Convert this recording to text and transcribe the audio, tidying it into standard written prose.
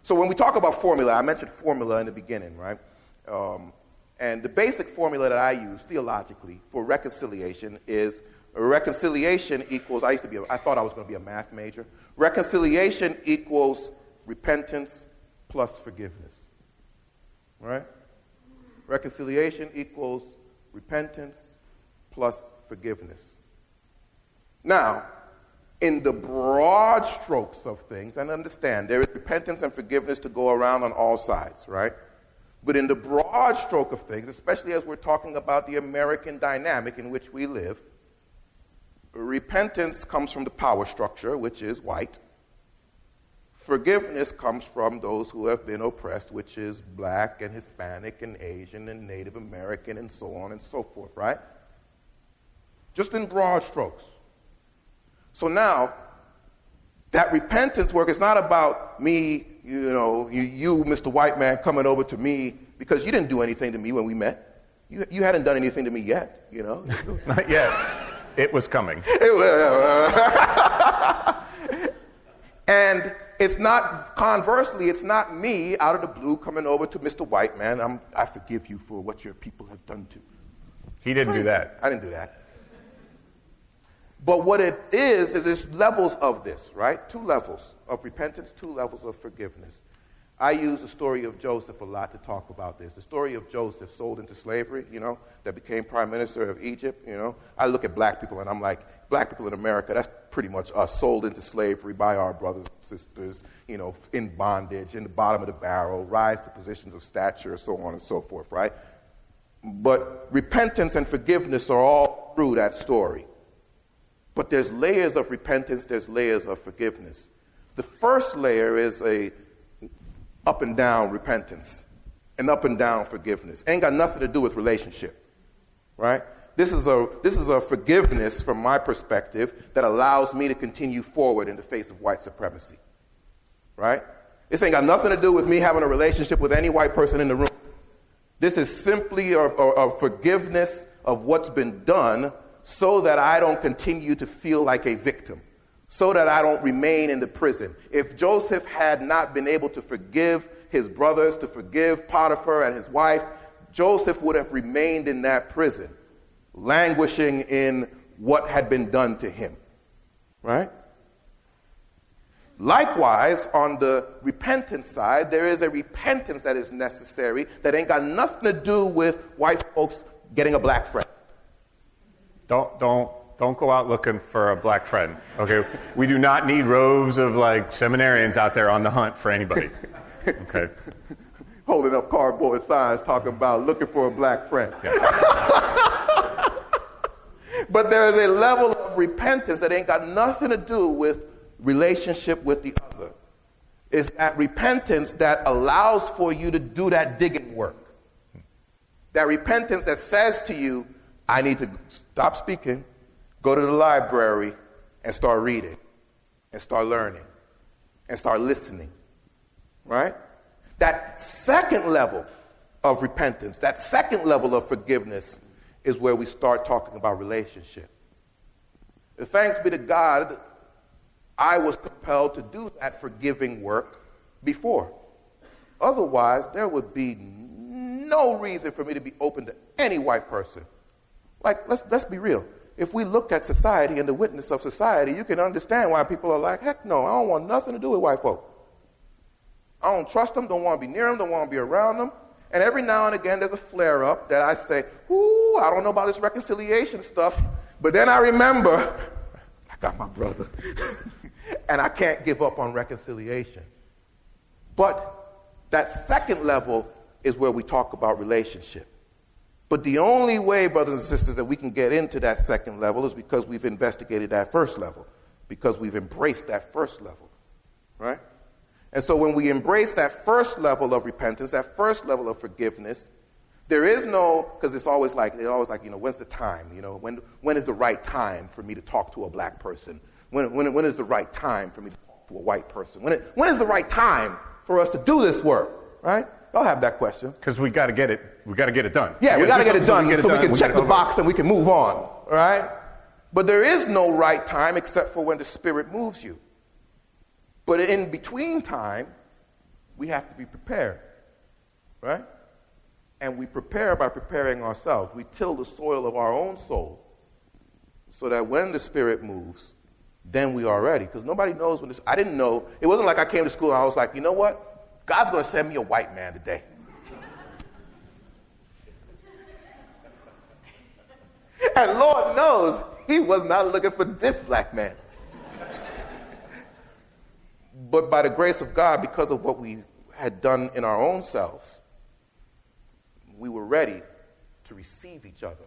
So when we talk about formula, I mentioned formula in the beginning, right? And the basic formula that I use theologically for reconciliation is reconciliation equals, I thought I was going to be a math major. Reconciliation equals repentance plus forgiveness, right? Reconciliation equals repentance plus forgiveness. Now, in the broad strokes of things, and understand, there is repentance and forgiveness to go around on all sides, right? But in the broad stroke of things, especially as we're talking about the American dynamic in which we live, repentance comes from the power structure, which is white. Forgiveness comes from those who have been oppressed, which is black and Hispanic and Asian and Native American and so on and so forth, right? Just in broad strokes. So now, that repentance work is not about me, you, Mr. White Man, coming over to me because you didn't do anything to me when we met. You hadn't done anything to me yet, Not yet. It was coming. And it's not, conversely, it's not me out of the blue coming over to Mr. White Man. I forgive you for what your people have done to. He didn't do that. I didn't do that. But what it is there's levels of this, right? 2 levels of repentance, 2 levels of forgiveness. I use the story of Joseph a lot to talk about this. The story of Joseph sold into slavery, that became prime minister of Egypt, I look at black people and I'm like, black people in America, that's pretty much us, sold into slavery by our brothers and sisters, in bondage, in the bottom of the barrel, rise to positions of stature, so on and so forth, right? But repentance and forgiveness are all through that story. But there's layers of repentance, there's layers of forgiveness. The first layer is a up and down repentance and up and down forgiveness. Ain't got nothing to do with relationship, right? This is a forgiveness from my perspective that allows me to continue forward in the face of white supremacy, right? This ain't got nothing to do with me having a relationship with any white person in the room. This is simply a forgiveness of what's been done so that I don't continue to feel like a victim, so that I don't remain in the prison. If Joseph had not been able to forgive his brothers, to forgive Potiphar and his wife, Joseph would have remained in that prison, languishing in what had been done to him, right? Likewise, on the repentance side, there is a repentance that is necessary that ain't got nothing to do with white folks getting a black friend. Don't go out looking for a black friend, okay? We do not need rows of seminarians out there on the hunt for anybody, okay? Holding up cardboard signs talking about looking for a black friend. Yeah. But there is a level of repentance that ain't got nothing to do with relationship with the other. It's that repentance that allows for you to do that digging work. That repentance that says to you, I need to stop speaking, go to the library, and start reading, and start learning, and start listening, right? That second level of repentance, that second level of forgiveness is where we start talking about relationship. Thanks be to God, I was compelled to do that forgiving work before. Otherwise, there would be no reason for me to be open to any white person. Let's be real. If we look at society and the witness of society, you can understand why people are like, heck no, I don't want nothing to do with white folk. I don't trust them, don't want to be near them, don't want to be around them. And every now and again, there's a flare-up that I say, ooh, I don't know about this reconciliation stuff. But then I remember, I got my brother. And I can't give up on reconciliation. But that second level is where we talk about relationship. But the only way, brothers and sisters, that we can get into that second level is because we've investigated that first level, because we've embraced that first level, right? And so when we embrace that first level of repentance, that first level of forgiveness, there is no, because they're always like, when's the time? When is the right time for me to talk to a black person? When is the right time for me to talk to a white person? When is the right time for us to do this work, right? Y'all have that question. Because we got to get it done. Yeah, we got to get it done so we can check the box and we can move on, right? But there is no right time except for when the Spirit moves you. But in between time, we have to be prepared, right? And we prepare by preparing ourselves. We till the soil of our own soul so that when the Spirit moves, then we are ready. Because nobody knows when this. I didn't know. It wasn't like I came to school and I was like, you know what? God's going to send me a white man today. And Lord knows he was not looking for this black man. But by the grace of God, because of what we had done in our own selves, we were ready to receive each other